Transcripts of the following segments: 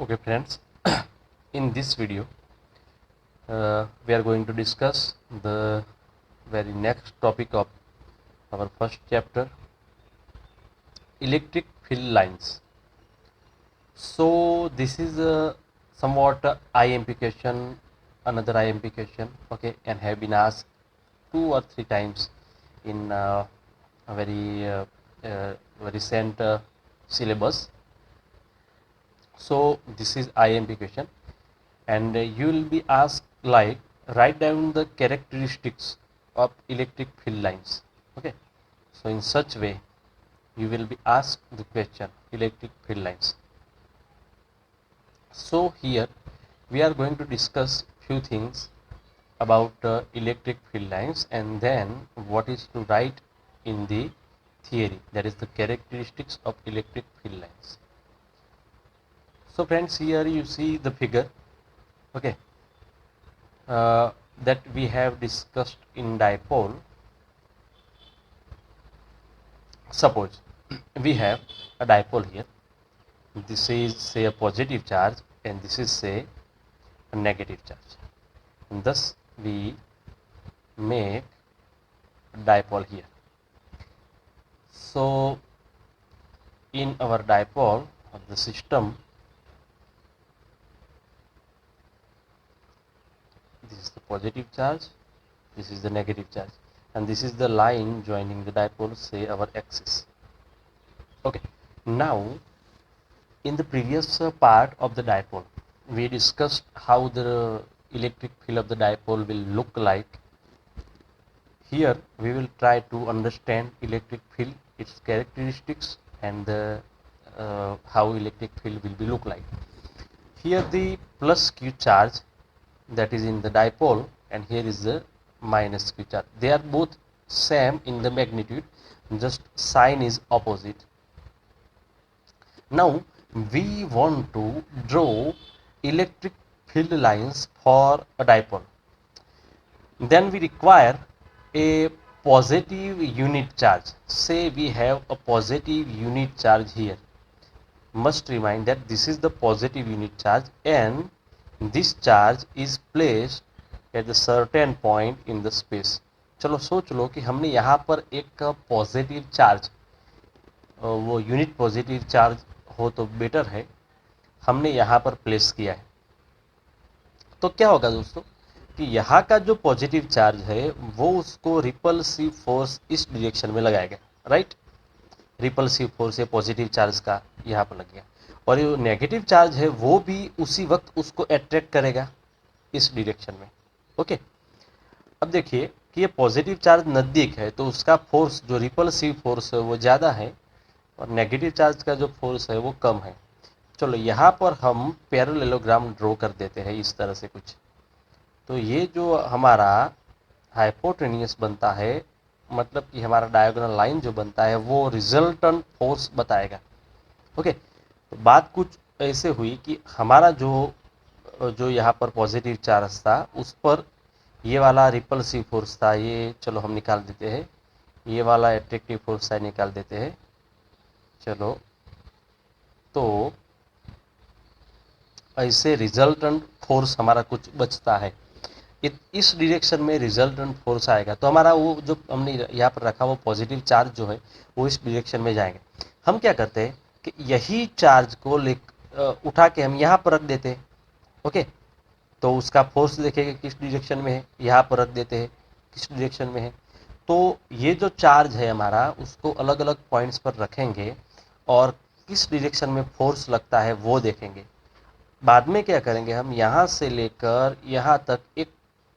Okay friends, in this video we are going to discuss the very next topic of our first chapter, electric field lines. So this is somewhat IMP question, another IMP question, okay, and have been asked 2 or 3 times in a very recent syllabus. So this is IMP question, and you will be asked like write down the characteristics of electric field lines. Okay, so in such way you will be asked the question electric field lines. So here we are going to discuss few things about electric field lines, and then what is to write in the theory, that is the characteristics of electric field lines. So friends, here you see the figure, okay, that we have discussed in dipole. Suppose we have a dipole here. This is say a positive charge and this is say a negative charge, and thus we make a dipole here. So in our dipole of the system, this is the positive charge, this is the negative charge, and this is the line joining the dipole, say our axis. Okay, now in the previous part of the dipole we discussed how the electric field of the dipole will look like. Here we will try to understand electric field, its characteristics, and how electric field will be look like. Here the plus q charge that is in the dipole, and here is the minus q charge. They are both same in the magnitude, just sign is opposite. Now we want to draw electric field lines for a dipole. Then we require a positive unit charge. Say we have a positive unit charge here. Must remind that this is the positive unit charge, and this charge is placed at the certain point in the space. चलो सोच लो कि हमने यहाँ पर एक positive charge, वो unit positive charge हो तो बेटर है, हमने यहाँ पर प्लेस किया है. तो क्या होगा दोस्तों कि यहाँ का जो पॉजिटिव चार्ज है वो उसको रिपल्सिव फोर्स इस डायरेक्शन में लगाएगा, राइट. रिपल्सिव फोर्स है पॉजिटिव चार्ज का यहाँ पर लग गया, और जो नेगेटिव चार्ज है वो भी उसी वक्त उसको अट्रैक्ट करेगा इस डायरेक्शन में. ओके, अब देखिए कि ये पॉजिटिव चार्ज नज़दीक है तो उसका फोर्स जो रिपल्सिव फोर्स है वो ज़्यादा है, और नेगेटिव चार्ज का जो फोर्स है वो कम है. चलो यहाँ पर हम पैरेललोग्राम ड्रॉ कर देते हैं इस तरह से कुछ. तो ये जो हमारा हाइपोटेनियस बनता है, मतलब कि हमारा डायगोनल लाइन जो बनता है वो रिजल्टेंट फोर्स बताएगा. ओके, तो बात कुछ ऐसे हुई कि हमारा जो जो यहाँ पर पॉजिटिव चार्ज था उस पर ये वाला रिपल्सिव फोर्स था, ये चलो हम निकाल देते हैं. ये वाला एट्रैक्टिव फोर्स है, निकाल देते हैं. चलो, तो ऐसे रिजल्टेंट फोर्स हमारा कुछ बचता है. इस डायरेक्शन में रिजल्टेंट फोर्स आएगा तो हमारा वो जो हमने यहाँ पर रखा वो पॉजिटिव चार्ज जो है वो इस डायरेक्शन में जाएंगे. हम क्या करते हैं कि यही चार्ज को उठा के हम यहाँ पर रख देते हैं. ओके, तो उसका फोर्स देखेंगे किस डायरेक्शन में है, यहाँ पर रख देते हैं किस डायरेक्शन में है. तो ये जो चार्ज है हमारा उसको अलग अलग पॉइंट्स पर रखेंगे और किस डायरेक्शन में फोर्स लगता है वो देखेंगे. बाद में क्या करेंगे, हम यहाँ से लेकर यहाँ तक एक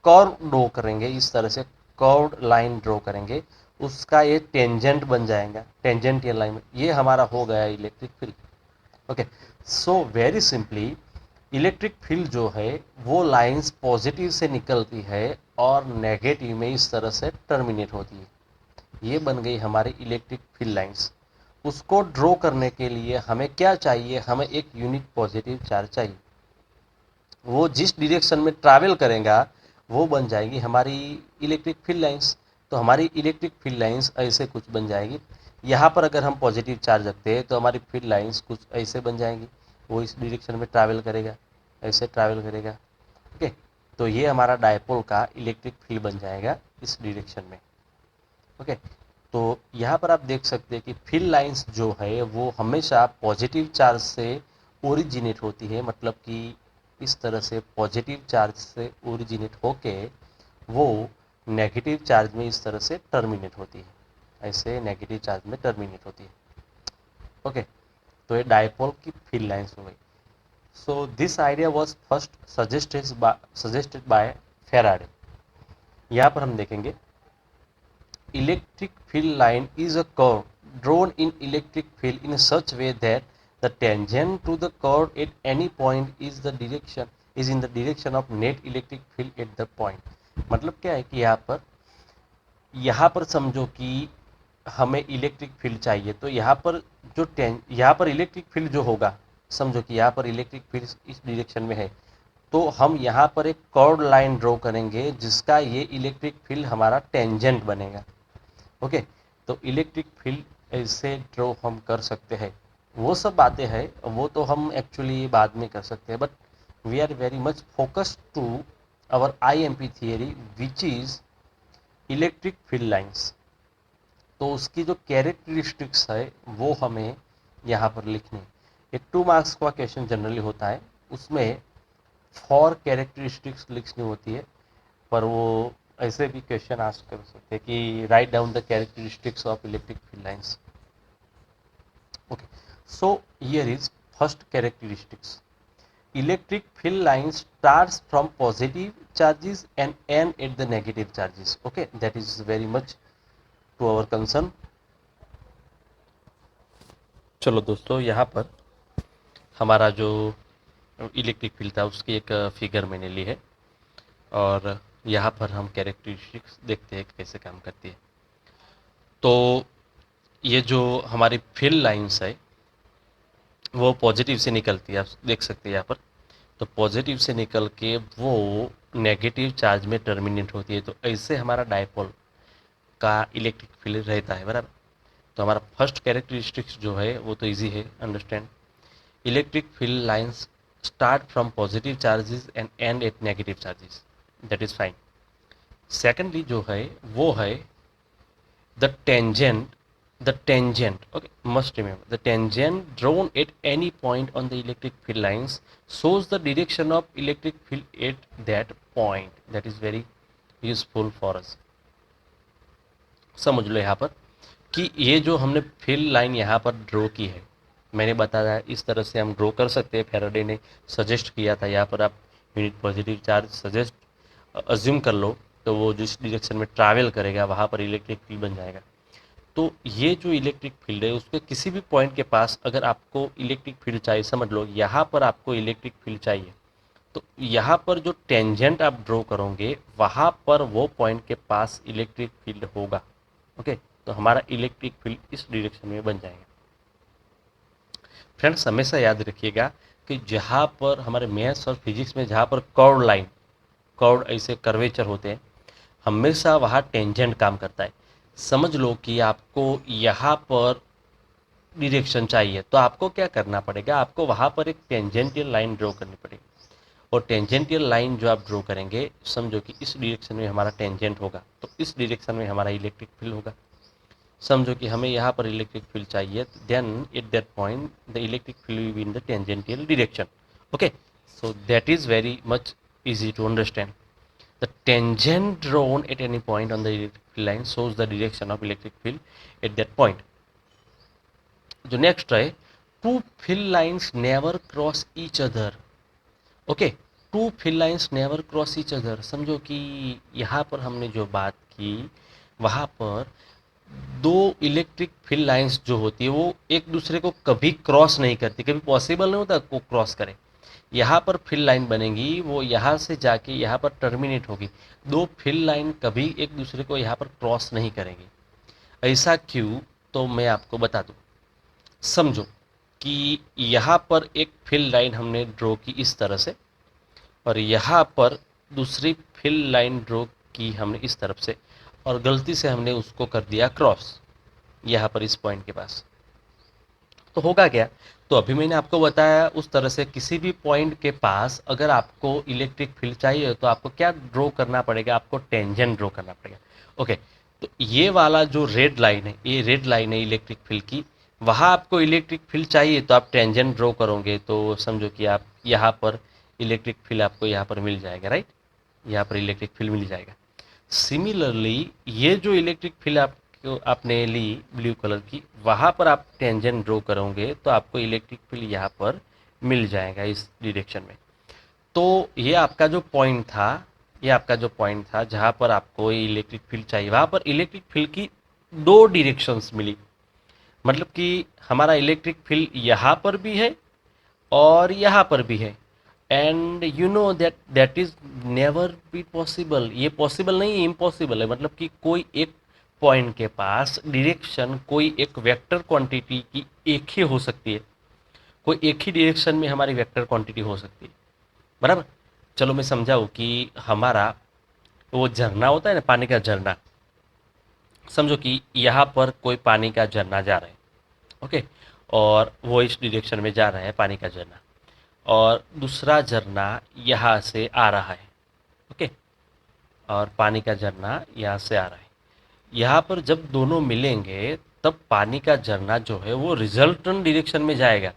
कर्व ड्रॉ करेंगे, इस तरह से कर्व्ड लाइन ड्रॉ करेंगे, उसका ये टेंजेंट बन जाएगा, टेंजेंटियल लाइन. ये हमारा हो गया electric field. Okay, so very simply electric field जो है वो लाइंस पॉजिटिव से निकलती है और नेगेटिव में इस तरह से टर्मिनेट होती है. ये बन गई हमारी इलेक्ट्रिक फील्ड लाइंस. उसको ड्रॉ करने के लिए हमें क्या चाहिए, हमें एक यूनिट पॉजिटिव चार्ज चाहिए. वो जिस डायरेक्शन में ट्रैवल करेगा वो बन जाएगी हमारी इलेक्ट्रिक फील्ड लाइंस. तो हमारी इलेक्ट्रिक फील्ड लाइंस ऐसे कुछ बन जाएगी. यहाँ पर अगर हम पॉजिटिव चार्ज रखते हैं तो हमारी फील्ड लाइंस कुछ ऐसे बन जाएंगी. वो इस डायरेक्शन में ट्रैवल करेगा, ऐसे ट्रैवल करेगा। ओके, तो ये हमारा डायपोल का इलेक्ट्रिक फील्ड बन जाएगा इस डायरेक्शन में। ओके, तो यहाँ पर आप देख सकते हैं कि फील्ड लाइंस जो है वो हमेशा पॉजिटिव चार्ज से ओरिजिनेट होती है, मतलब कि इस तरह से पॉजिटिव चार्ज से ओरिजिनेट होके वो नेगेटिव चार्ज में इस तरह से टर्मिनेट होती है, ऐसे नेगेटिव चार्ज में टर्मिनेट होती है। ओके, तो ये डायपोल की फील्ड लाइंस हो गई। So this idea was first suggested by Faraday. यहाँ पर हम देखेंगे electric field line is a curve drawn in electric field in such way that the tangent to the curve at any point is in the direction of net electric field at the point। मतलब क्या है कि यहाँ पर समझो कि हमें electric field चाहिए, तो यहाँ पर इलेक्ट्रिक फील्ड जो होगा, समझो कि यहाँ पर इलेक्ट्रिक फील्ड इस डायरेक्शन में है, तो हम यहाँ पर एक कर्व लाइन ड्रॉ करेंगे जिसका ये इलेक्ट्रिक फील्ड हमारा टेंजेंट बनेगा। ओके, तो इलेक्ट्रिक फील्ड ऐसे ड्रॉ हम कर सकते हैं। वो सब बातें हैं, वो तो हम एक्चुअली बाद में कर सकते हैं, but we are very much focused to our IMP theory which is electric field lines. तो उसकी जो कैरेक्टरिस्टिक्स है वो हमें यहाँ पर लिखनी है। एक 2 मार्क्स का क्वेश्चन जनरली होता है, उसमें 4 कैरेक्टरिस्टिक्स लिखनी होती है, पर वो ऐसे भी क्वेश्चन आस्क कर सकते हैं कि write down the characteristics of electric field lines. Okay, so here is first characteristics, electric field line starts from positive charges and end at the negative charges। okay, that is very much to our concern। चलो दोस्तों, यहाँ पर हमारा जो electric field था उसकी एक figure मैंने ली है, और यहाँ पर हम कैरेक्टरिस्टिक्स देखते हैं कैसे काम करती है। तो ये जो हमारी फील्ड लाइंस है वो पॉजिटिव से निकलती है, आप देख सकते हैं यहाँ पर। तो पॉजिटिव से निकल के वो नेगेटिव चार्ज में टर्मिनेट होती है, तो ऐसे हमारा डायपोल का इलेक्ट्रिक फील्ड रहता है, बराबर। तो हमारा फर्स्ट कैरेक्टरिस्टिक्स जो है वो तो इजी है, understand. Electric field lines start from positive charges and end at negative charges, that is fine. Secondly जो है वो है the tangent, okay, must remember the tangent drawn at any point on the electric field lines shows the direction of electric field at that point। that is very useful for us। समझ लो यहाँ पर कि ये जो हमने field line यहाँ पर draw की है, मैंने बताया इस तरह से हम ड्रॉ कर सकते हैं। फेराडे ने सजेस्ट किया था, यहाँ पर आप unit positive charge suggest assume कर लो, तो वो जिस डायरेक्शन में ट्रैवल करेगा वहाँ पर इलेक्ट्रिक फील्ड बन जाएगा। तो ये जो इलेक्ट्रिक फील्ड है उसके किसी भी पॉइंट के पास अगर आपको इलेक्ट्रिक फील्ड चाहिए, समझ लो यहाँ पर आपको इलेक्ट्रिक फील्ड चाहिए, तो यहाँ पर जो टेंजेंट आप ड्रॉ करोगे वहाँ पर वो पॉइंट के पास इलेक्ट्रिक फील्ड होगा। ओके, तो हमारा इलेक्ट्रिक फील्ड इस डायरेक्शन में बन जाएगा। फ्रेंड्स, हमेशा याद रखिएगा कि जहाँ पर हमारे मैथ्स और फिजिक्स में जहाँ पर कर्व ऐसे कर्वेचर होते हैं, हमेशा वहाँ टेंजेंट काम करता है। समझ लो कि आपको यहाँ पर डायरेक्शन चाहिए, तो आपको क्या करना पड़ेगा, आपको वहाँ पर एक टेंजेंटियल लाइन ड्रॉ करनी पड़ेगी। और टेंजेंटियल लाइन जो आप ड्रॉ करेंगे, समझो कि इस डायरेक्शन में हमारा टेंजेंट होगा, तो इस डायरेक्शन में हमारा इलेक्ट्रिक फील्ड होगा। समझो कि हमें यहाँ पर इलेक्ट्रिक फील्ड चाहिए, then at that point the electric field will be in the tangential direction. Okay, so that is very much easy to understand। The tangent drawn at any point on the electric field line shows the direction of electric field at that point। जो next है, two field lines never cross each other। Okay, two field lines never cross each other। समझो कि यहाँ पर हमने जो बात की वहाँ पर दो इलेक्ट्रिक फील्ड लाइंस जो होती है वो एक दूसरे को कभी क्रॉस नहीं करती, कभी पॉसिबल नहीं होता को क्रॉस करे। यहाँ पर फील्ड लाइन बनेगी, वो यहाँ से जाके यहाँ पर टर्मिनेट होगी। दो फील्ड लाइन कभी एक दूसरे को यहाँ पर क्रॉस नहीं करेंगी। ऐसा क्यों, तो मैं आपको बता दूँ। समझो कि यहाँ पर एक फील्ड लाइन हमने ड्रॉ की इस तरह से, और यहाँ पर दूसरी फील्ड लाइन ड्रॉ की हमने इस तरफ से, और गलती से हमने उसको कर दिया क्रॉस यहाँ पर इस पॉइंट के पास। तो होगा क्या, तो अभी मैंने आपको बताया उस तरह से किसी भी पॉइंट के पास अगर आपको इलेक्ट्रिक फील्ड चाहिए तो आपको क्या ड्रॉ करना पड़ेगा, आपको टेंजेंट ड्रॉ करना पड़ेगा। ओके, तो ये वाला जो रेड लाइन है, ये रेड लाइन है इलेक्ट्रिक फील्ड की, वहाँ आपको इलेक्ट्रिक फील्ड चाहिए तो आप टेंजेंट ड्रॉ करोगे, तो समझो कि आप यहाँ पर इलेक्ट्रिक फील्ड आपको यहाँ पर मिल जाएगा, राइट, यहाँ पर इलेक्ट्रिक फील्ड मिल जाएगा। सिमिलरली ये जो इलेक्ट्रिक फील्ड आपको आपने ली ब्लू कलर की, वहाँ पर आप टेंजेंट ड्रॉ करोगे तो आपको इलेक्ट्रिक फील्ड यहाँ पर मिल जाएगा इस डायरेक्शन में। तो ये आपका जो पॉइंट था, ये आपका जो पॉइंट था जहाँ पर आपको इलेक्ट्रिक फील्ड चाहिए, वहाँ पर इलेक्ट्रिक फील्ड की दो डायरेक्शंस मिली। मतलब कि हमारा इलेक्ट्रिक फील्ड यहाँ पर भी है और यहाँ पर भी है, and you know that that is never be possible, ये पॉसिबल नहीं है, इम्पॉसिबल है। मतलब कि कोई एक पॉइंट के पास डायरेक्शन कोई एक वेक्टर क्वांटिटी की एक ही हो सकती है, कोई एक ही डायरेक्शन में हमारी वेक्टर क्वांटिटी हो सकती है, बराबर। चलो मैं समझाऊँ कि हमारा वो झरना होता है ना, पानी का झरना, समझो कि यहाँ पर कोई पानी का झरना जा रहा है, ओके, और वो इस डायरेक्शन में जा रहा है पानी का झरना, और दूसरा झरना यहाँ से आ रहा है, ओके, और पानी का झरना यहाँ से आ रहा है। यहाँ पर जब दोनों मिलेंगे तब पानी का झरना जो है वो रिजल्टेंट डायरेक्शन में जाएगा।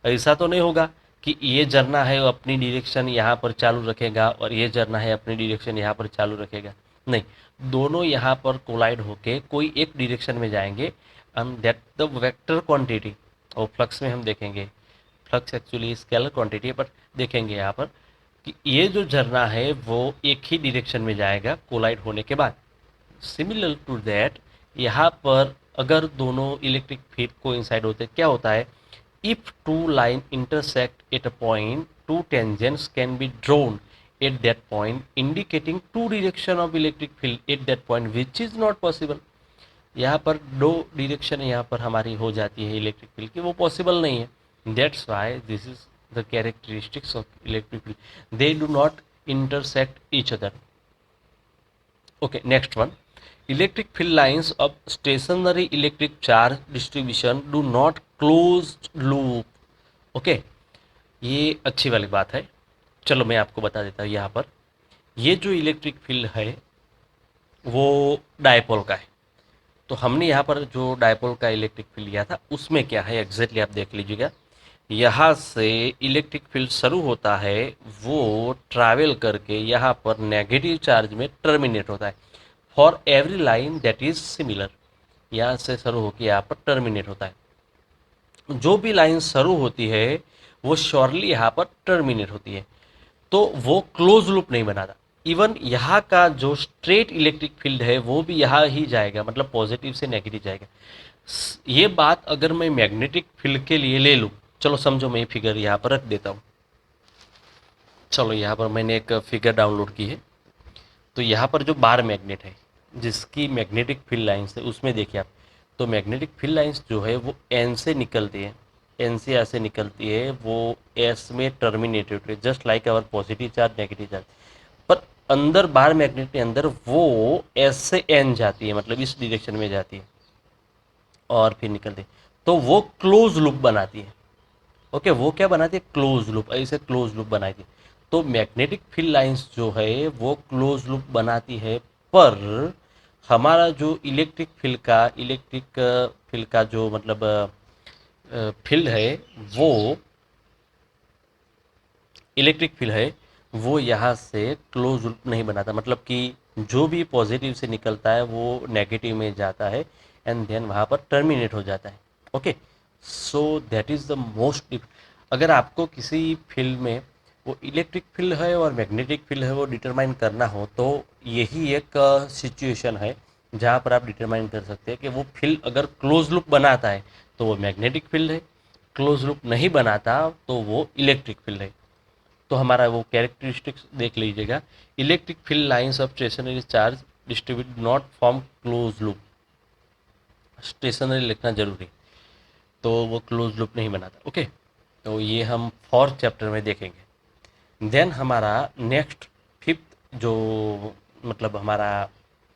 ऐसा तो नहीं होगा कि ये झरना है वो अपनी डायरेक्शन यहाँ पर चालू रखेगा और ये झरना है अपनी डायरेक्शन यहाँ पर चालू रखेगा, नहीं, दोनों यहाँ पर कोलाइड होके कोई एक डायरेक्शन में जाएंगे, and that the vector quantity. और फ्लक्स में हम देखेंगे, फ्लक्स एक्चुअली स्केलर क्वांटिटी है, बट देखेंगे यहाँ पर कि ये जो झरना है वो एक ही डायरेक्शन में जाएगा कोलाइड होने के बाद। सिमिलर टू दैट यहाँ पर अगर दोनों इलेक्ट्रिक फील्ड कोइंसाइड होते क्या होता है, if two line intersect at a point, two tangents can be drawn at that point indicating two direction of electric field at that point, which is not possible। यहाँ पर दो direction यहाँ पर हमारी हो जाती है इलेक्ट्रिक फील्ड की, वो पॉसिबल नहीं है। That's why this is the characteristics of electric field, they do not intersect each other। Okay, next one, electric field lines of stationary electric charge distribution do not closed loop। Okay, ये अच्छी वाली बात है। चलो मैं आपको बता देता हूँ, यहाँ पर ये जो इलेक्ट्रिक फील्ड है वो डायपोल का है। तो हमने यहाँ पर जो डायपोल का इलेक्ट्रिक फील्ड लिया था उसमें क्या है एग्जैक्टली आप देख लीजिएगा। यहाँ से इलेक्ट्रिक फील्ड शुरू होता है, वो ट्रैवल करके यहाँ पर नेगेटिव चार्ज में टर्मिनेट होता है for every line that is similar. यहाँ से शुरू होकर यहाँ पर टर्मिनेट होता है। जो भी लाइन शुरू होती है वो श्योरली यहाँ पर टर्मिनेट होती है, तो वो क्लोज लूप नहीं बनाता। इवन यहाँ का जो स्ट्रेट इलेक्ट्रिक फील्ड है वो भी यहाँ ही जाएगा, मतलब पॉजिटिव से नेगेटिव जाएगा। ये बात अगर मैं मैग्नेटिक फील्ड के लिए ले लूँ, चलो समझो मैं फिगर यहाँ पर रख देता हूँ। चलो यहाँ पर मैंने एक फिगर डाउनलोड की है। तो यहाँ पर जो बार मैग्नेट है जिसकी मैग्नेटिक फील्ड लाइन्स है उसमें देखिए आप, तो मैग्नेटिक फील्ड लाइन्स जो है वो एन से निकलती है, एन से ऐसे निकलती है, वो एस में टर्मिनेट होती है, just like our positive charge negative charge. पर अंदर बार मैग्नेट के अंदर वो एस से एन जाती है, मतलब इस डायरेक्शन में जाती है और फिर निकलती है, तो वो क्लोज लूप बनाती है। ओके, वो क्या बनाती है, क्लोज लूप, ऐसे क्लोज लूप बनाती है। तो मैग्नेटिक फील्ड लाइंस जो है वो क्लोज लूप बनाती है, पर हमारा जो इलेक्ट्रिक फील्ड का जो मतलब फील्ड है वो इलेक्ट्रिक फील्ड है वो यहाँ से क्लोज लूप नहीं बनाता। मतलब कि जो भी पॉजिटिव से निकलता है वो नेगेटिव में जाता है एंड देन वहाँ पर टर्मिनेट हो जाता है। Okay, so that is the most. अगर आपको किसी फील्ड में वो इलेक्ट्रिक फील्ड है और मैग्नेटिक फील्ड है वो डिटरमाइन करना हो, तो यही एक सिचुएशन है जहाँ पर आप डिटरमाइन कर सकते हैं कि वो फील्ड अगर क्लोज लूप बनाता है तो वो मैग्नेटिक फील्ड है, क्लोज लूप नहीं बनाता तो वो इलेक्ट्रिक फील्ड है। तो हमारा वो कैरेक्टरिस्टिक्स देख लीजिएगा, electric field lines of stationary charge distribute not form close loop, stationary लिखना जरूरी, तो वो क्लोज लूप नहीं बनाता। ओके, तो ये हम फोर्थ चैप्टर में देखेंगे। देन हमारा नेक्स्ट फिफ्थ जो मतलब हमारा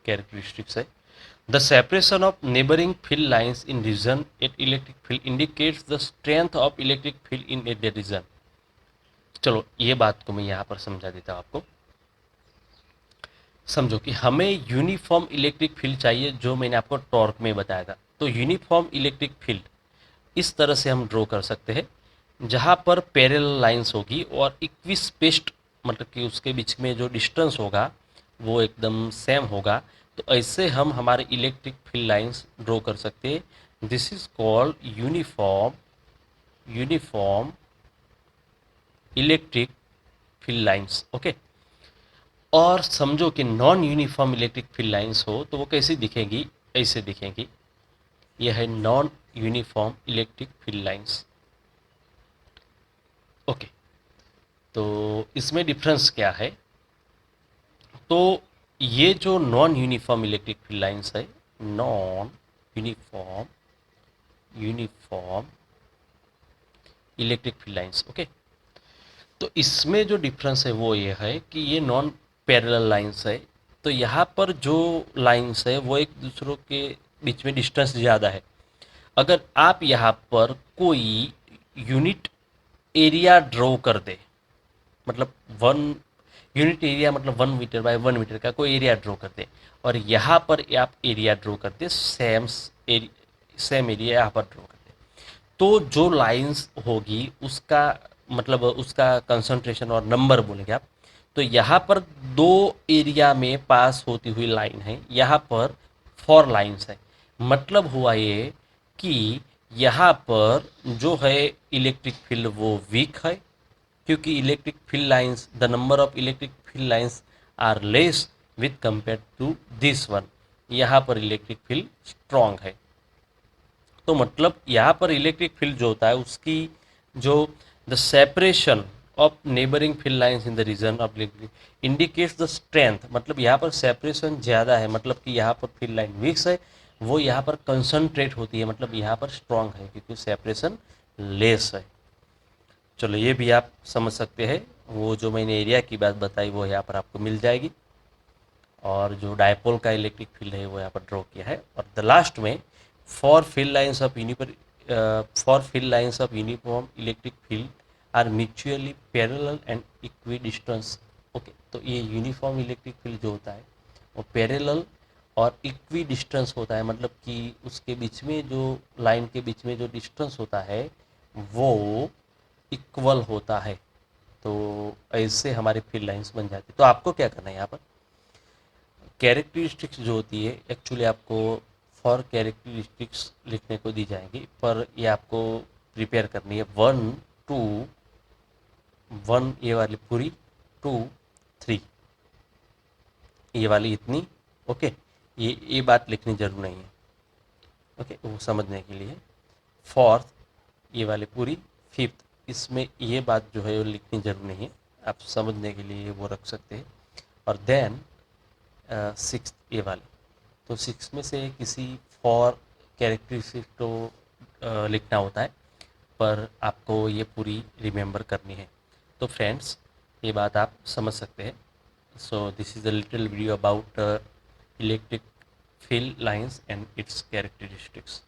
कैरेक्टरिस्टिक्स है the separation of neighbouring field lines in region at electric field indicates the strength of electric field in a region. चलो ये बात को मैं यहाँ पर समझा देता हूँ आपको। समझो कि हमें यूनिफॉर्म इलेक्ट्रिक फील्ड चाहिए, जो मैंने आपको टॉर्क में बताया था। तो यूनिफॉर्म इलेक्ट्रिक फील्ड इस तरह से हम ड्रॉ कर सकते हैं, जहाँ पर पैरेलल लाइंस होगी और इक्विस्पेस्ड, मतलब कि उसके बीच में जो डिस्टेंस होगा वो एकदम सेम होगा। तो ऐसे हम हमारे इलेक्ट्रिक फील्ड लाइंस ड्रॉ कर सकते हैं। This is called uniform electric field lines. Okay. और समझो कि non uniform electric field lines हो तो वो कैसी दिखेंगी, ऐसे दिखेंगी। यह है non uniform electric field lines. Okay. तो इसमें डिफरेंस क्या है? तो ये जो non uniform electric field lines है, non uniform uniform electric field lines. Okay. तो इसमें जो डिफरेंस है वो ये है कि ये नॉन पैरेलल लाइंस है। तो यहाँ पर जो लाइंस है वो एक दूसरों के बीच में डिस्टेंस ज़्यादा है। अगर आप यहाँ पर कोई यूनिट एरिया ड्रॉ कर दे, मतलब वन यूनिट एरिया, मतलब 1 मीटर बाय 1 मीटर का कोई एरिया ड्रॉ कर दे, और यहाँ पर आप एरिया ड्रॉ कर दे, सेम एरिया यहाँ पर ड्रॉ कर दे, तो जो लाइंस होगी उसका मतलब उसका कंसंट्रेशन और नंबर बोलेंगे आप। तो यहाँ पर 2 एरिया में पास होती हुई लाइन है, यहाँ पर 4 लाइंस है। मतलब हुआ ये कि यहाँ पर जो है इलेक्ट्रिक फील्ड वो वीक है, क्योंकि electric field lines, the number of electric field lines are less with compare to this one. यहाँ पर इलेक्ट्रिक फील्ड स्ट्रॉन्ग है। तो मतलब यहाँ पर इलेक्ट्रिक फील्ड जो होता है उसकी जो the separation of neighbouring field lines in the region of electric indicates the strength. मतलब यहाँ पर सेपरेशन ज़्यादा है, मतलब कि यहाँ पर फील्ड लाइन वीक्स है, वो यहाँ पर कंसंट्रेट होती है, मतलब यहाँ पर स्ट्रॉन्ग है क्योंकि सेपरेशन लेस है। चलो ये भी आप समझ सकते हैं। वो जो मैंने एरिया की बात बताई वो यहाँ पर आपको मिल जाएगी, और जो डायपोल का इलेक्ट्रिक फील्ड है वो यहाँ पर ड्रॉ किया है। और द लास्ट में for field lines of uniform electric field are mutually parallel and equidistance. Okay. तो ये यूनिफॉर्म इलेक्ट्रिक फील्ड जो होता है वो पैरेलल और इक्वी डिस्टेंस होता है, मतलब कि उसके बीच में जो लाइन के बीच में जो डिस्टेंस होता है वो इक्वल होता है। तो ऐसे हमारी फील्ड लाइंस बन जाती है। तो आपको क्या करना है, यहाँ पर कैरेक्टरिस्टिक्स जो होती है एक्चुअली आपको फॉर कैरेक्टरिस्टिक्स लिखने को दी जाएंगी, पर ये आपको प्रिपेयर करनी है 1 2 1 ये वाली पूरी, 2 3 ये वाली इतनी। ओके। ये बात लिखनी जरूर नहीं है। ओके, वो समझने के लिए। फोर्थ ये वाली पूरी, फिफ्थ इसमें ये बात जो है वो लिखनी जरूर नहीं है, आप समझने के लिए वो रख सकते हैं। और देन सिक्स ये वाली, तो सिक्स में से किसी फॉर कैरेक्टरिस्टिक को लिखना होता है, पर आपको ये पूरी रिमेंबर करनी है। तो फ्रेंड्स ये बात आप समझ सकते हैं। So this is a little video about electric field lines and it's characteristics.